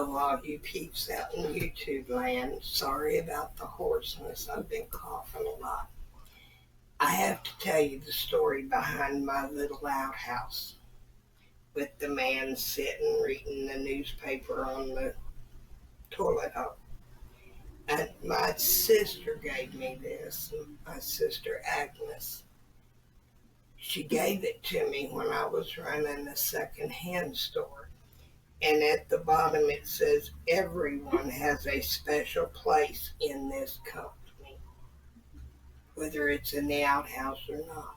Hello, all you peeps out in YouTube land. Sorry about the hoarseness. I've been coughing a lot. I have to tell you the story behind my little outhouse with the man sitting reading the newspaper on the toilet hole. And my sister gave me this, my sister Agnes. She gave it to me when I was running a second-hand store. And at the bottom it says, everyone has a special place in this company, whether it's in the outhouse or not,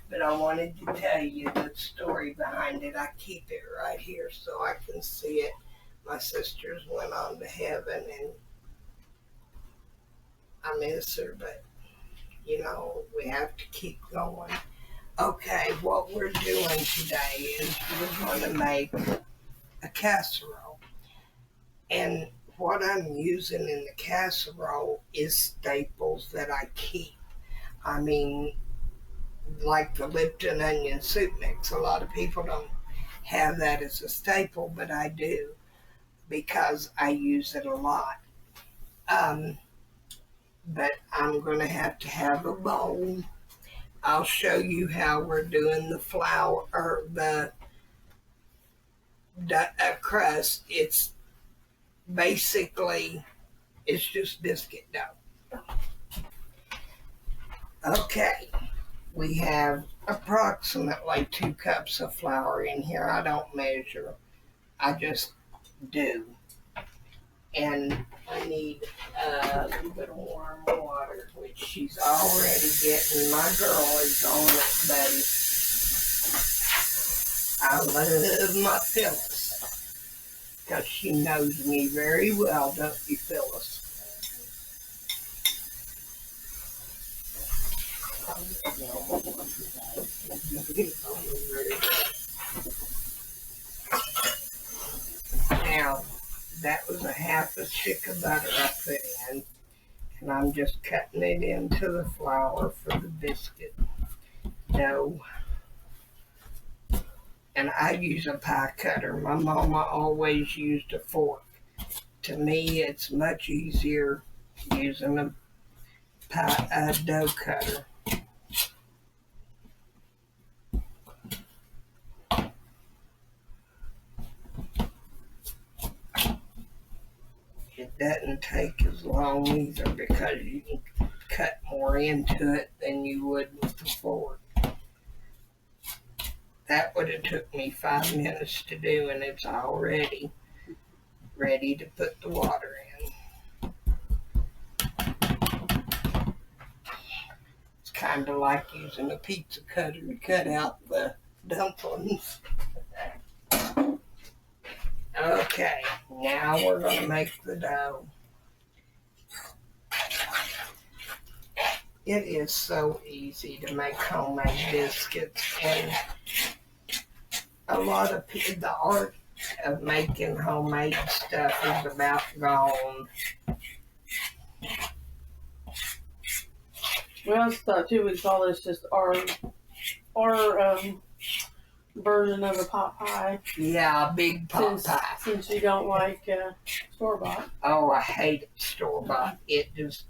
But I wanted to tell you the story behind it. I keep it right here so I can see it. My sisters went on to heaven and I miss her, but, we have to keep going. Okay, what we're doing today is we're going to make a casserole. And what I'm using in the casserole is staples that I keep. I mean, like the Lipton onion soup mix. A lot of people don't have that as a staple, but I do because I use it a lot. But I'm going to have a bowl. I'll show you how we're doing the flour or the crust. It's just biscuit dough. Okay, we have approximately 2 cups of flour in here. I don't measure, I just do. And I need a little bit of warm water, which she's already getting. My girl is on it, buddy. I love my Phyllis, because she knows me very well, don't you, Phyllis? Now, that was a half a stick of butter I put in, and I'm just cutting it into the flour for the biscuit dough. And I use a pie cutter. My mama always used a fork. To me, it's much easier using a dough cutter. It doesn't take as long either because you can cut more into it than you would with the fork. That would have took me 5 minutes to do, and it's already ready to put the water in. It's kind of like using a pizza cutter to cut out the dumplings. Okay, now we're going to make the dough. It is so easy to make homemade biscuits, and a lot of people, the art of making homemade stuff is about gone. Well, I thought too we'd call this just our version of a pot pie. Yeah, a big pot pie. Since you don't like store-bought. Oh, I hate it store-bought. It just,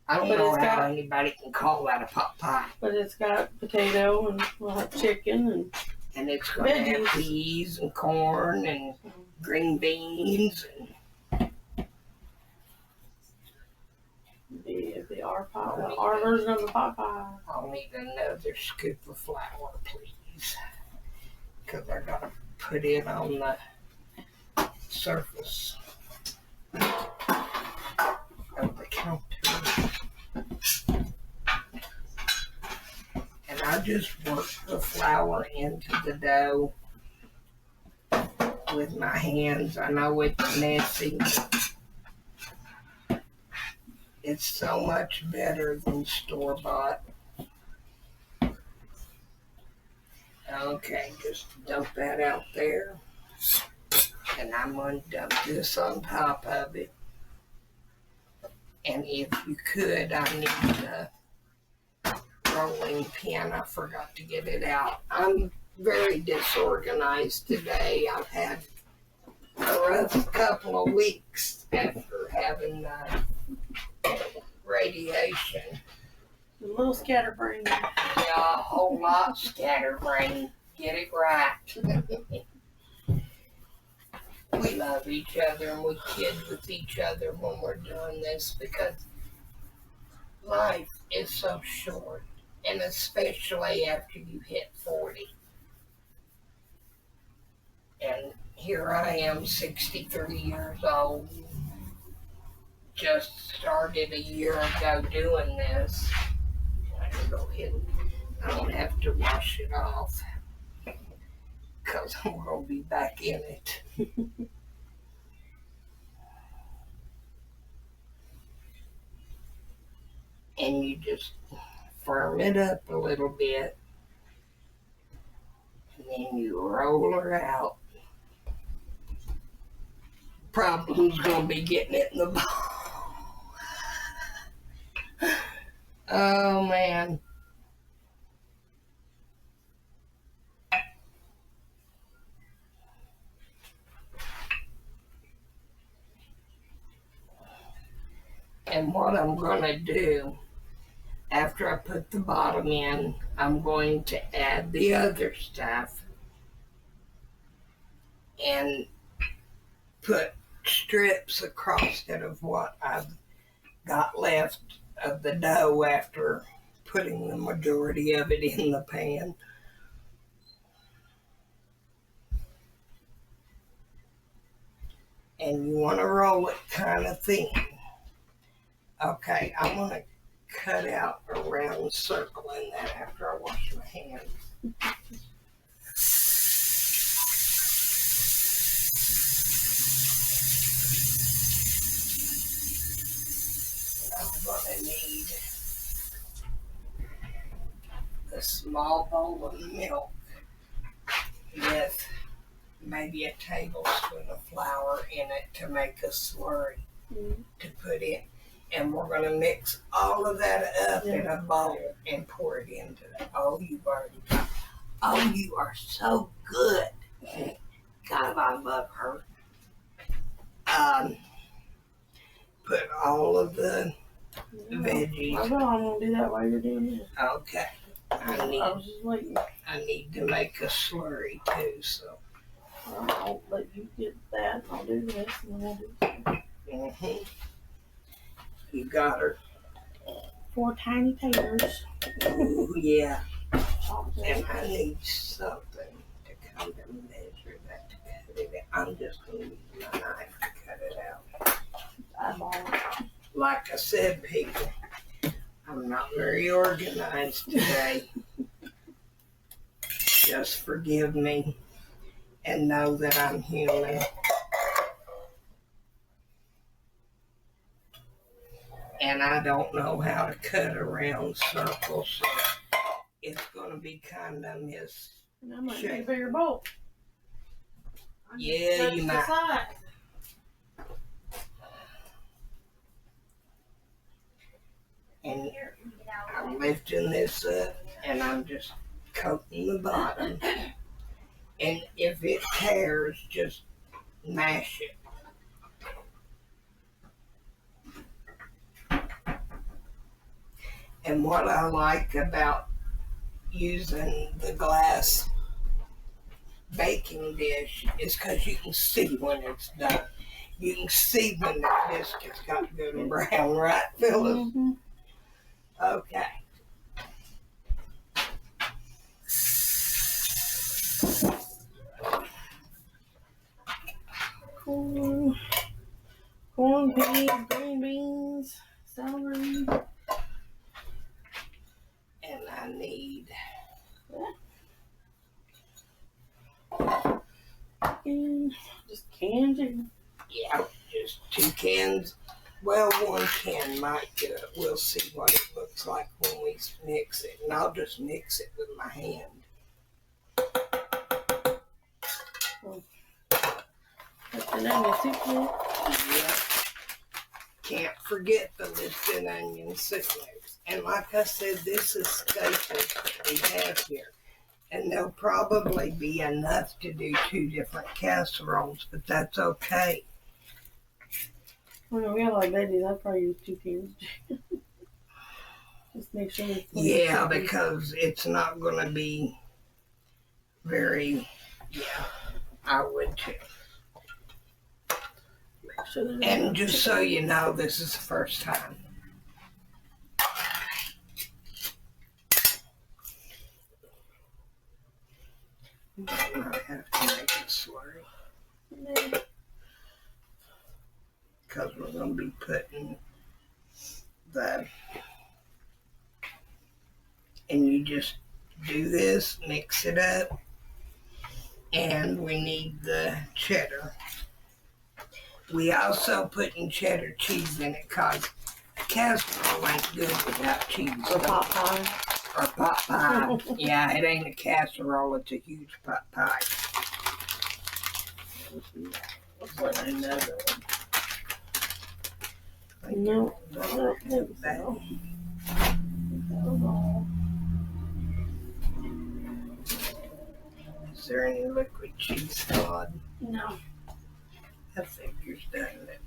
I don't know how anybody can call that a pot pie. But it's got potato and we'll have chicken and it's going to have peas and corn and green beans and our version of a pot pie. I'll need another scoop of flour, please, because I got to put it on the surface of the counter. And I just work the flour into the dough with my hands. I know it's messy. It's so much better than store-bought. Okay, just dump that out there. And I'm going to dump this on top of it. And if you could, I need a rolling pin. I forgot to get it out. I'm very disorganized today. I've had a rough couple of weeks after having radiation. A little scatterbrained. Yeah, a whole lot scatterbrained. Get it right. We love each other and we kid with each other when we're doing this because life is so short, and especially after you hit 40. And here I am, 63 years old, just started a year ago doing this. I can go ahead and I don't have to wash it off because I'm going to be back in it. And you just firm it up a little bit, and then you roll her out. Problem's gonna be getting it in the ball. Oh man. And what I'm gonna do after I put the bottom in, I'm going to add the other stuff and put strips across it of what I've got left of the dough after putting the majority of it in the pan. And you want to roll it kind of thin. Okay, I'm going to cut out a round circle in that after I wash my hands. I'm going to need a small bowl of milk with maybe a tablespoon of flour in it to make a slurry to put in. And we're going to mix all of that up in a bowl and pour it into that. Oh, you've already got. Oh, you are so good. God, I love her. Put all of the veggies. I know I'm going to do that while you're doing this. Okay. I was just waiting. I need to make a slurry too, so. I'll let you get that. I'll do this and then I'll do this. Mm-hmm. You got her. 4 tiny taters. Ooh, yeah. Chopped And up. I need something to come and measure that to cut it out. I'm just going to use my knife to cut it out. Eyeball it. Like I said, people, I'm not very organized today. Just forgive me and know that I'm human. And I don't know how to cut a round circle, so it's going to be kind of And I might need a bigger bowl. Yeah, you might. Size. And I'm lifting this up and I'm just coating the bottom. And if it tears, just mash it. And what I like about using the glass baking dish is because you can see when it's done. You can see when the biscuit's got good and brown, right, Phyllis? Mm-hmm. Okay. Corn, peas, green beans, celery. And I need And just canned chicken. yeah, just 2 cans. Well, 1 can might do it. We'll see what it looks like when we mix it. And I'll just mix it with my hand. Put the onion soup in. Yep. Can't forget the lipton onion soup mix. And like I said, this is staple that we have here. And there'll probably be enough to do 2 different casseroles, but that's okay. Well, we got a lot of veggies. I'd probably use 2 cans. Just make sure there's plenty of Yeah, chicken. because it's not going to be very, I would too. Make sure there's And enough just chicken. so you know, this is the first time. I might have to make it slurry. Because we're going to be putting and you just do this, mix it up, and we need the cheddar. We also putting cheddar cheese in it because casserole ain't good without cheese. Or pot pie. Or pot pie. Yeah, it ain't a casserole, it's a huge pot pie. Looks like another one. No, I don't think so. That was all. Is there any liquid cheese salad? No. I figures, doesn't it?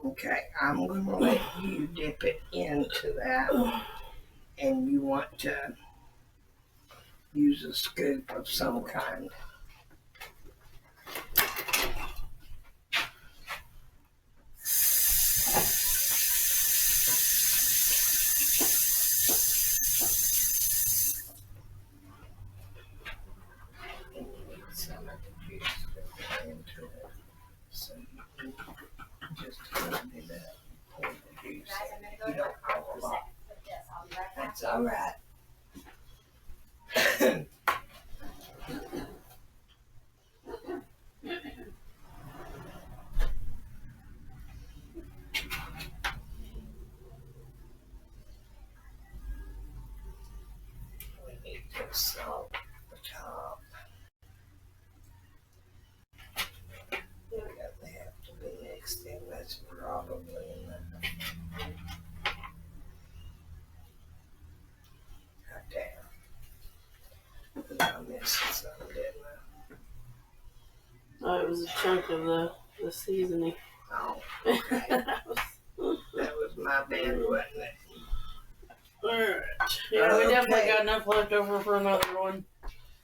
Okay, I'm going to let you dip it into that. And you want to use a scoop of some kind. Some of the juice to go into it. So you can just blend it up and pour the juice in. You don't have a lot. That's all right. We need to salt the top. It doesn't have to be mixed in. That's probably enough. Right there. I missed some, didn't Oh, it was a chunk of the seasoning. I? Oh, okay. That was my bad, wasn't it? Alright. Yeah, we definitely Okay. got enough left over for another one.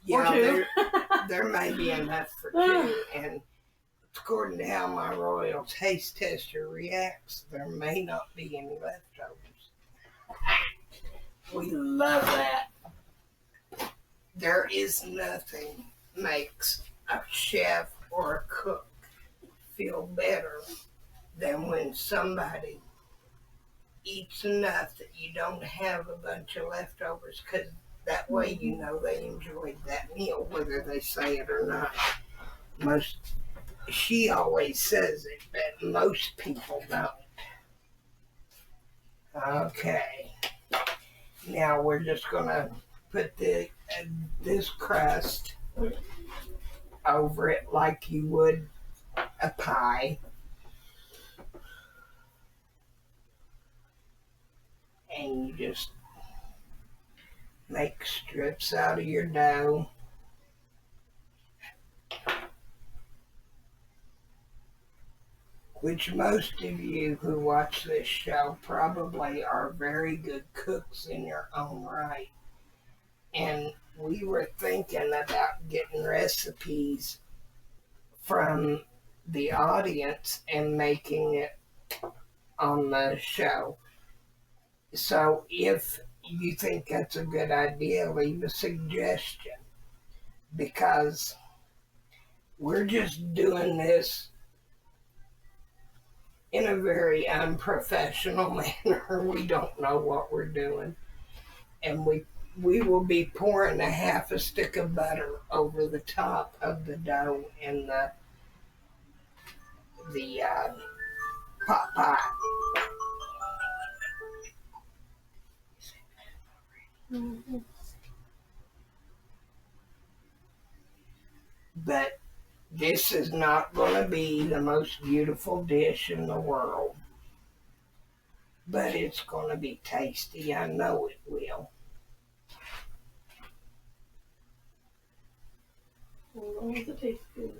Yeah, Or 2. there may be enough for 2, and according to how my royal taste tester reacts, there may not be any leftovers. We love that. There is nothing makes a chef or a cook feel better than when somebody eats enough that you don't have a bunch of leftovers, because that way you know they enjoyed that meal, whether they say it or not. She always says it, but most people don't. Okay. Now we're just gonna put this crust over it like you would a pie. And you just make strips out of your dough. Which most of you who watch this show probably are very good cooks in your own right. And we were thinking about getting recipes from the audience and making it on the show. So if you think that's a good idea, leave a suggestion, because we're just doing this in a very unprofessional manner. We don't know what we're doing. And we will be pouring a half a stick of butter over the top of the dough in the pot pie. Mm-hmm. But this is not going to be the most beautiful dish in the world. but it's going to be tasty. I know it will. As long as it tastes good.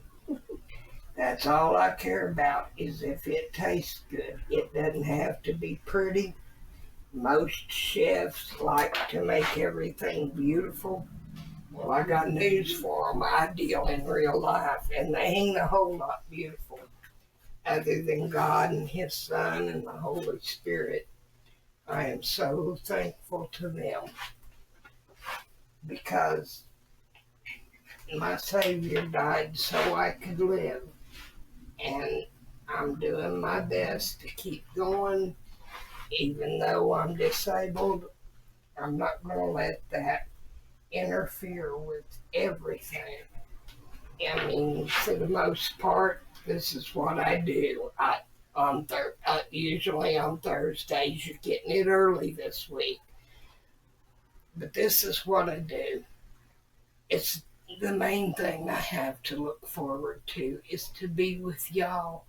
That's all I care about is if it tastes good. It doesn't have to be pretty. Most chefs like to make everything beautiful. Well, I got news for them. I deal in real life, and they ain't a whole lot beautiful other than God and His Son and the Holy Spirit. I am so thankful to them because my Savior died so I could live. And I'm doing my best to keep going. Even though I'm disabled, I'm not going to let that interfere with everything. I mean, for the most part, this is what I do. Usually on Thursdays, you're getting it early this week. But this is what I do. It's the main thing I have to look forward to is to be with y'all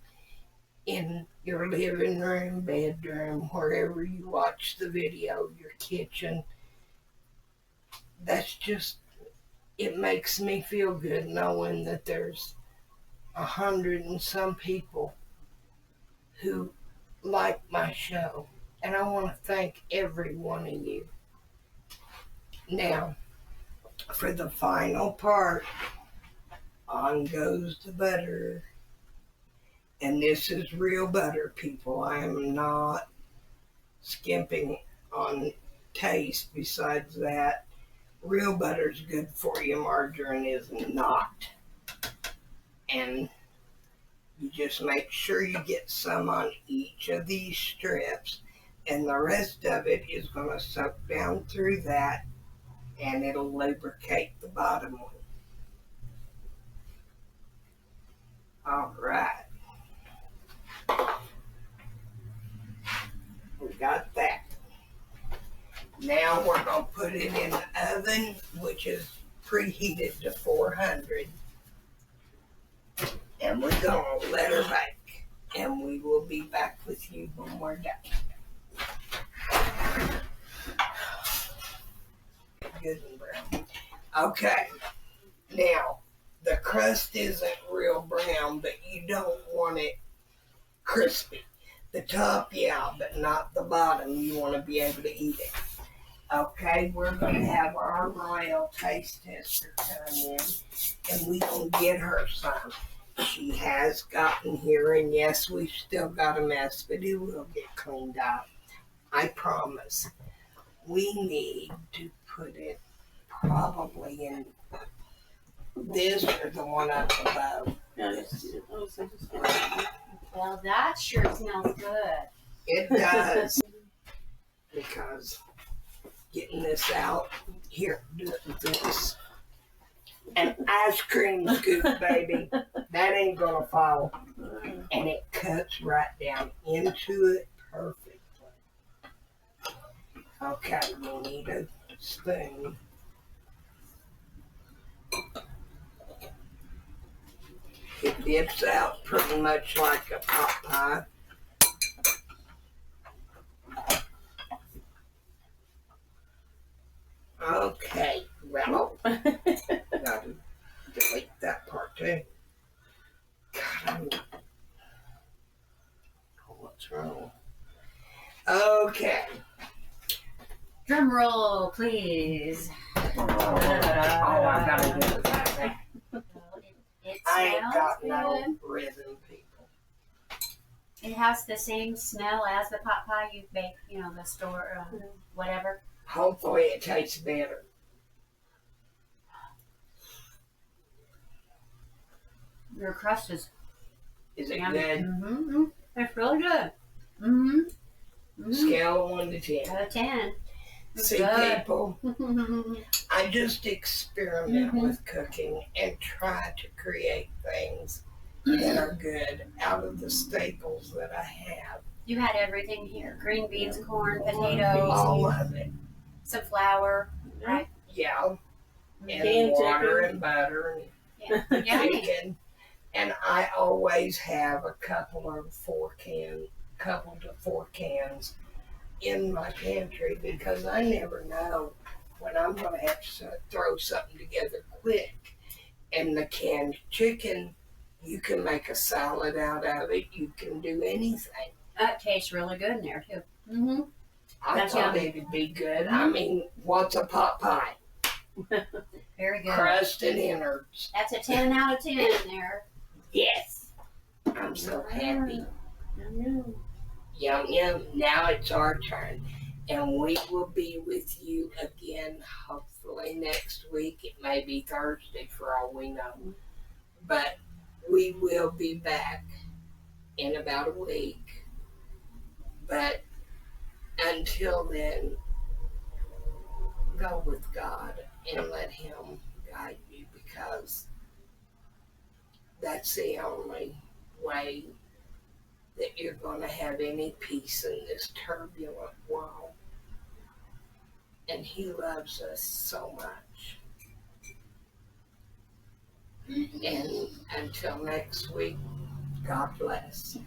in your living room, bedroom, wherever you watch the video, your kitchen. That's just, it makes me feel good knowing that there's 100 and some people who like my show. And I want to thank every one of you. Now, for the final part, on goes the butter. And this is real butter, people. I am not skimping on taste. Besides that, real butter's good for you. Margarine is not. And you just make sure you get some on each of these strips. And the rest of it is going to soak down through that. And it'll lubricate the bottom one. All right. We got that. Now we're going to put it in the oven, which is preheated to 400. And we're going to let her bake. And we will be back with you when we're done. Good and brown. Okay. Now, the crust isn't real brown, but you don't want it crispy. The top, yeah, but not the bottom. You want to be able to eat it. Okay, we're going to have our royal taste tester come in, and we will get her some. She has gotten here, and yes, we've still got a mess, but it will get cleaned up. I promise. We need to put it probably in this or the one up above. Well, that sure smells good. It does. Because getting this out, here, do it with this. An ice cream scoop, baby. That ain't gonna fall. And it cuts right down into it perfectly. Okay, we need a spoon. It dips out pretty much like a pot pie. Okay, well, gotta delete that part too. God, what's wrong? Okay. Drum roll, please. Oh, I gotta do it like that. It I ain't smells got good. no rhythm, people. It has the same smell as the pot pie you make, the store, whatever. Hopefully it tastes better. Your crust is Is it yummy. good? Mm-hmm. It's really good. Mm-hmm. Mm-hmm. Scale of 1 to 10. Out of 10. It's See, good. people, I just experiment with cooking and try to create things that are good out of the staples that I have. You had everything here. Green beans, corn, potatoes, All of it. some flour, right? Yeah. And Canned water chicken. and butter Yeah. and Yummy. chicken. And I always have a couple to 4 cans in my pantry because I never know when I'm going to have to throw something together quick. And the canned chicken, you can make a salad out of it. You can do anything. That tastes really good in there too. Mm-hmm. I That's thought yummy. it'd be good. I mean, what's a pot pie? Very good. Crust and innards. That's a 10 out of 10 in there. Yes. I'm so happy. Yeah. Yum, yum. Now it's our turn. And we will be with you again, hopefully next week. It may be Thursday for all we know. But we will be back in about a week. But until then, go with God and let Him guide you because that's the only way that you're going to have any peace in this turbulent world. And He loves us so much. And until next week, God bless.